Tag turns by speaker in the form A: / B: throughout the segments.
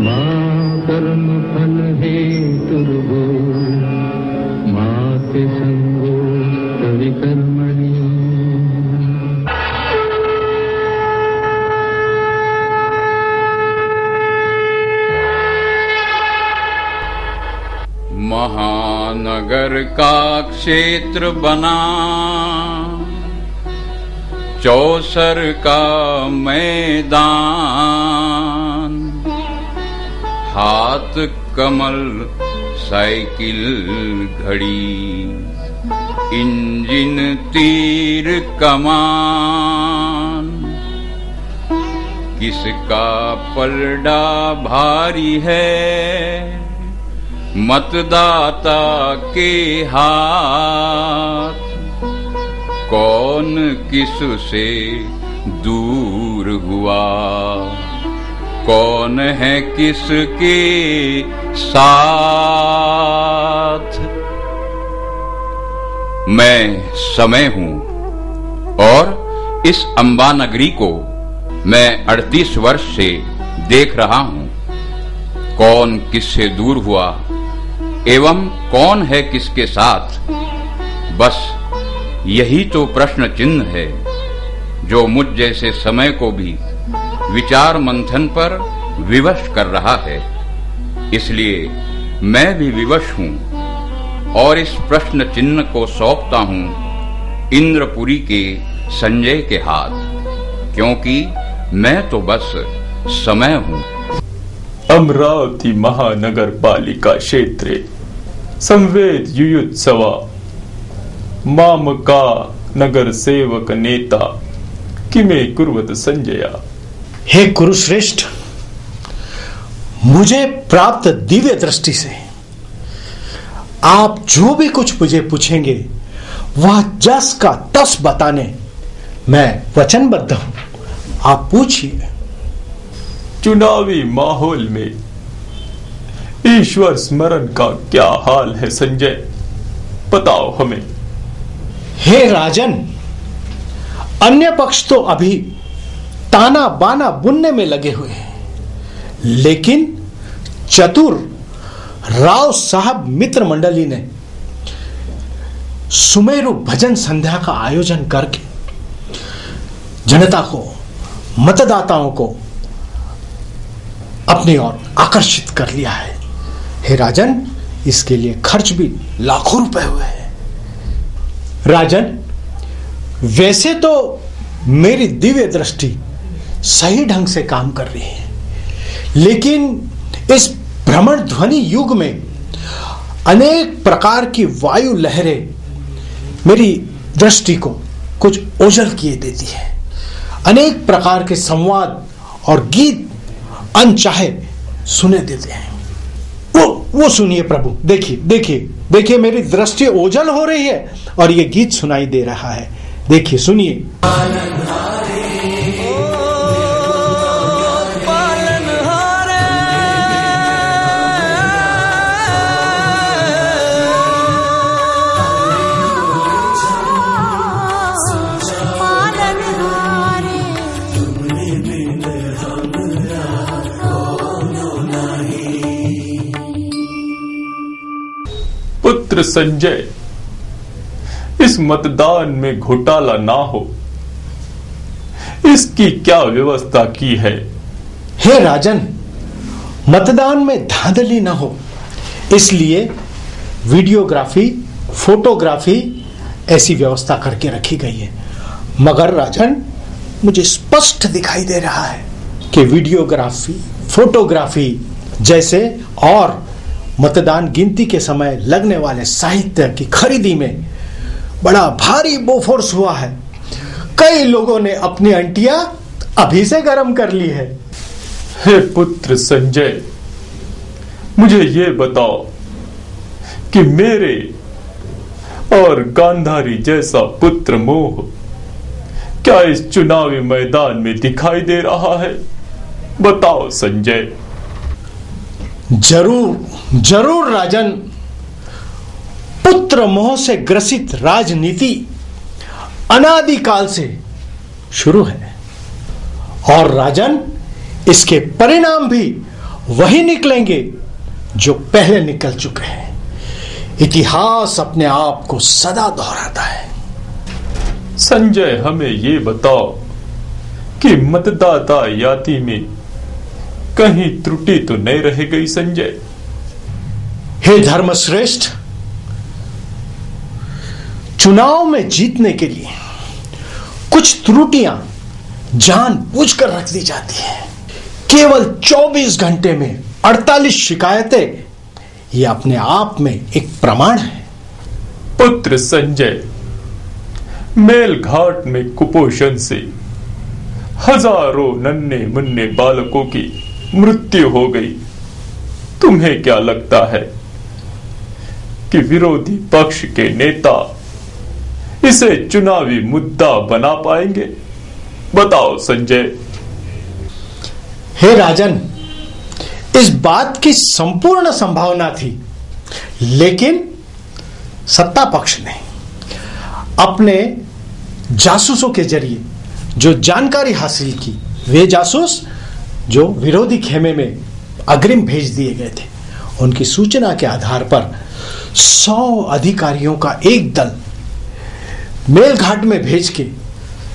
A: माँ कर्म फल हे तुर्गो माते संगो विकर्मणि।
B: महानगर का क्षेत्र बना, चौसर का मैदान, हाथ कमल साइकिल घड़ी, इंजन तीर कमान, किसका पलड़ा भारी है मतदाता के हाथ, कौन किस से दूर हुआ, कौन है किसके साथ। मैं समय हूं और इस अंबा नगरी को मैं 38 वर्ष से देख रहा हूं। कौन किससे दूर हुआ एवं कौन है किसके साथ, बस यही तो प्रश्न चिन्ह है जो मुझ जैसे समय को भी विचार मंथन पर विवश कर रहा है। इसलिए मैं भी विवश हूं और इस प्रश्न चिन्ह को सौंपता हूं इंद्रपुरी के संजय के हाथ, क्योंकि मैं तो बस समय हूं।
C: अमरावती महानगर पालिका क्षेत्रे संवेद युयुत्सवा मामका नगर सेवक नेता किमे कुर्वत संजया।
D: हे कुरुश्रेष्ठ, मुझे प्राप्त दिव्य दृष्टि से आप जो भी कुछ मुझे पूछेंगे वह जस का तस बताने मैं वचनबद्ध हूं। आप पूछिए।
C: चुनावी माहौल में ईश्वर स्मरण का क्या हाल है संजय, बताओ हमें।
D: हे राजन, अन्य पक्ष तो अभी ताना बाना बुनने में लगे हुए हैं, लेकिन चतुर राव साहब मित्र मंडली ने सुमेरु भजन संध्या का आयोजन करके जनता को, मतदाताओं को अपनी ओर आकर्षित कर लिया है। हे राजन, इसके लिए खर्च भी लाखों रुपए हुए हैं। राजन, वैसे तो मेरी दिव्य दृष्टि सही ढंग से काम कर रही है, लेकिन इस भ्रमण ध्वनि युग में अनेक प्रकार की वायु लहरें मेरी दृष्टि को कुछ ओझल किए देती है। अनेक प्रकार के संवाद और गीत अनचाहे सुने देते हैं। वो सुनिए प्रभु, देखिए देखिए देखिए, मेरी दृष्टि ओझल हो रही है और ये गीत सुनाई दे रहा है। देखिए, सुनिए।
C: पुत्र संजय, इस मतदान में घोटाला ना हो, इसकी क्या व्यवस्था की है?
D: हे राजन, मतदान में धांधली ना हो, इसलिए वीडियोग्राफी, फोटोग्राफी ऐसी व्यवस्था करके रखी गई है। मगर राजन, मुझे स्पष्ट दिखाई दे रहा है कि वीडियोग्राफी, फोटोग्राफी जैसे और मतदान गिनती के समय लगने वाले साहित्य की खरीदी में बड़ा भारी बोफोर्स हुआ है। कई लोगों ने अपनी अंटियां अभी से गर्म कर ली है।
C: हे पुत्र संजय, मुझे ये बताओ कि मेरे और गांधारी जैसा पुत्र मोह क्या इस चुनावी मैदान में दिखाई दे रहा है? बताओ संजय।
D: जरूर जरूर राजन, पुत्र मोह से ग्रसित राजनीति अनादिकाल से शुरू है और राजन, इसके परिणाम भी वही निकलेंगे जो पहले निकल चुके हैं। इतिहास अपने आप को सदा दोहराता है।
C: संजय, हमें ये बताओ कि मतदाता यादी में कहीं त्रुटि तो नहीं रह गई संजय?
D: हे धर्मश्रेष्ठ, चुनाव में जीतने के लिए कुछ त्रुटियां जानबूझकर रख दी जाती हैं। केवल 24 घंटे में 48 शिकायतें, यह अपने आप में एक प्रमाण है।
C: पुत्र संजय, मेलघाट में कुपोषण से हजारों नन्हे मुन्ने बालकों की मृत्यु हो गई। तुम्हें क्या लगता है कि विरोधी पक्ष के नेता इसे चुनावी मुद्दा बना पाएंगे? बताओ संजय।
D: हे राजन, इस बात की संपूर्ण संभावना थी, लेकिन सत्ता पक्ष ने अपने जासूसों के जरिए जो जानकारी हासिल की, वे जासूस जो विरोधी खेमे में अग्रिम भेज दिए गए थे, उनकी सूचना के आधार पर 100 अधिकारियों का एक दल मेलघाट में भेज के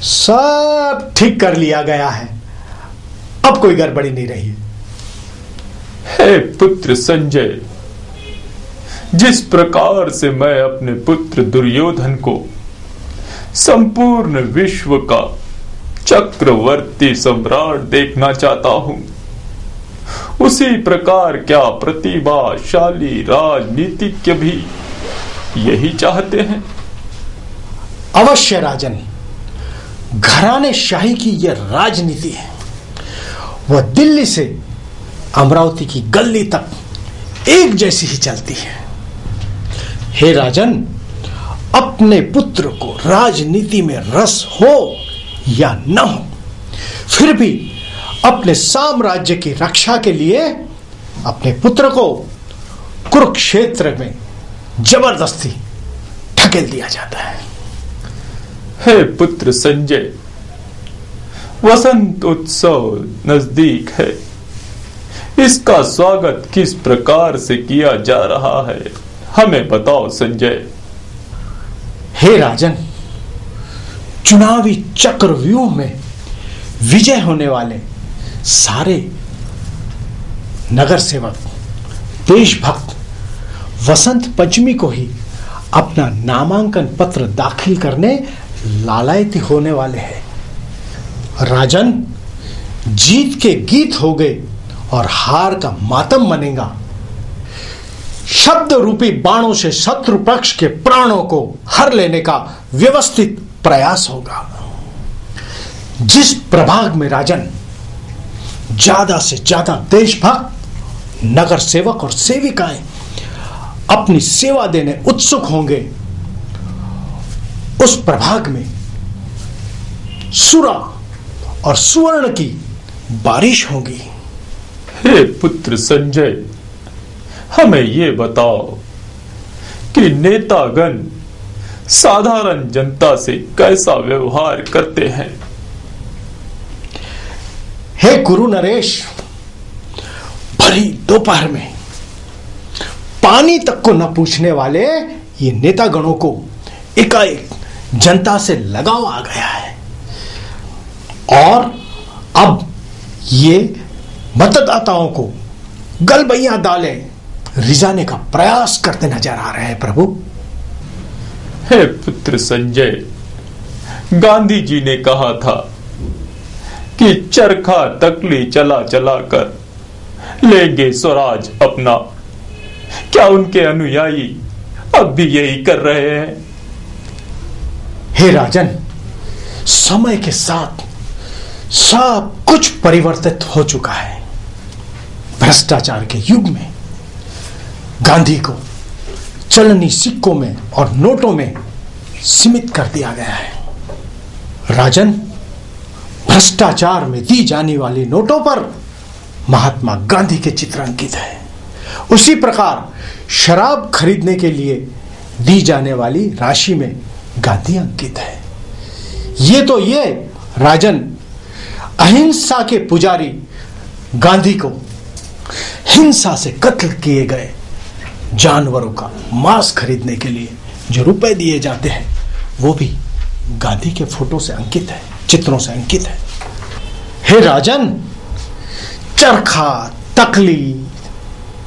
D: सब ठीक कर लिया गया है। अब कोई गड़बड़ी नहीं रही है।
C: हे पुत्र संजय, जिस प्रकार से मैं अपने पुत्र दुर्योधन को संपूर्ण विश्व का चक्रवर्ती सम्राट देखना चाहता हूं, उसी प्रकार क्या प्रतिभाशाली राजनीतिज्ञ भी यही चाहते हैं?
D: अवश्य राजन, घराने शाही की यह राजनीति है। वह दिल्ली से अमरावती की गली तक एक जैसी ही चलती है। हे राजन, अपने पुत्र को राजनीति में रस हो या न हो, फिर भी अपने साम्राज्य की रक्षा के लिए अपने पुत्र को कुरुक्षेत्र में जबरदस्ती ढकेल दिया जाता है।
C: हे पुत्र संजय, वसंत उत्सव नजदीक है। इसका स्वागत किस प्रकार से किया जा रहा है, हमें बताओ संजय।
D: हे राजन, चुनावी चक्रव्यूह में विजय होने वाले सारे नगर सेवक, देशभक्त वसंत पंचमी को ही अपना नामांकन पत्र दाखिल करने लालायती होने वाले हैं। राजन, जीत के गीत हो गए और हार का मातम बनेगा। शब्द रूपी बाणों से शत्रु पक्ष के प्राणों को हर लेने का व्यवस्थित प्रयास होगा। जिस प्रभाग में राजन ज्यादा से ज्यादा देशभक्त, नगर सेवक और सेविकाएं अपनी सेवा देने उत्सुक होंगे, उस प्रभाग में सुरा और सुवर्ण की बारिश होगी।
C: हे पुत्र संजय, हमें ये बताओ कि नेतागण साधारण जनता से कैसा व्यवहार करते हैं?
D: हे गुरु नरेश, भरी दोपहर में पानी तक को न पूछने वाले ये नेतागणों को एकाएक जनता से लगाव आ गया है और अब ये मतदाताओं को गलबैया डाले रिझाने का प्रयास करते नजर आ रहे हैं। प्रभु,
C: हे पुत्र संजय, गांधी जी ने कहा था कि चरखा तकली चला चला कर लेंगे स्वराज अपना। क्या उनके अनुयायी अब भी यही कर रहे हैं?
D: हे राजन, समय के साथ सब कुछ परिवर्तित हो चुका है। भ्रष्टाचार के युग में गांधी को चलनी सिक्कों में और नोटों में सीमित कर दिया गया है। राजन, भ्रष्टाचार में दी जाने वाली नोटों पर महात्मा गांधी के चित्र अंकित है। उसी प्रकार शराब खरीदने के लिए दी जाने वाली राशि में गांधी अंकित है। ये राजन, अहिंसा के पुजारी गांधी को हिंसा से कत्ल किए गए जानवरों का मांस खरीदने के लिए जो रुपए दिए जाते हैं वो भी गांधी के फोटो से अंकित है, चित्रों से अंकित है। हे राजन, चरखा, तकली,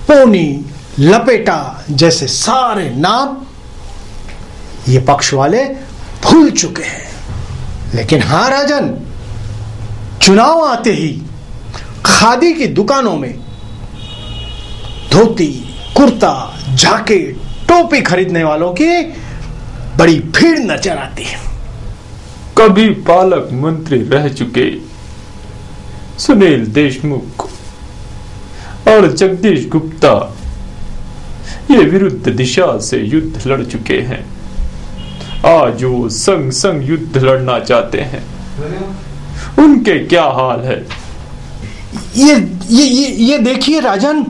D: पोनी, लपेटा जैसे सारे नाम ये पक्ष वाले भूल चुके हैं। लेकिन हां राजन, चुनाव आते ही खादी की दुकानों में धोती, कुर्ता, जैकेट, टोपी खरीदने वालों की बड़ी भीड़ नजर आती है।
C: कभी पालक मंत्री रह चुके सुनील देशमुख और जगदीश गुप्ता ये विरुद्ध दिशा से युद्ध लड़ चुके हैं। आज वो संग संग युद्ध लड़ना चाहते हैं। उनके क्या हाल है?
D: ये देखिए राजन,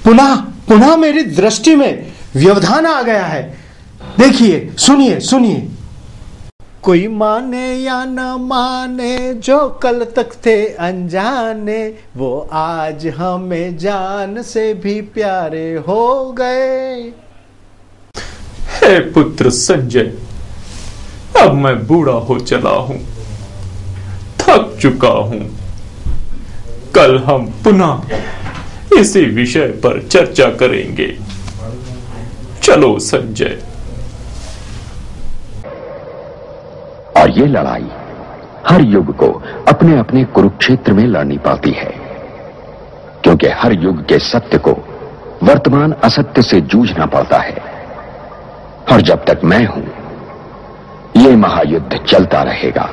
D: पुनः मेरी दृष्टि में व्यवधान आ गया है। देखिए, सुनिए। कोई माने या न माने, जो कल तक थे अनजाने, वो आज हमें जान से भी प्यारे हो गए।
C: हे पुत्र संजय, अब मैं बूढ़ा हो चला हूं, थक चुका हूं। कल हम पुनः इसी विषय पर चर्चा करेंगे। चलो संजय।
E: और ये लड़ाई हर युग को अपने अपने कुरुक्षेत्र में लड़नी पड़ती है, क्योंकि हर युग के सत्य को वर्तमान असत्य से जूझना पड़ता है। और जब तक मैं हूं, ये महायुद्ध चलता रहेगा।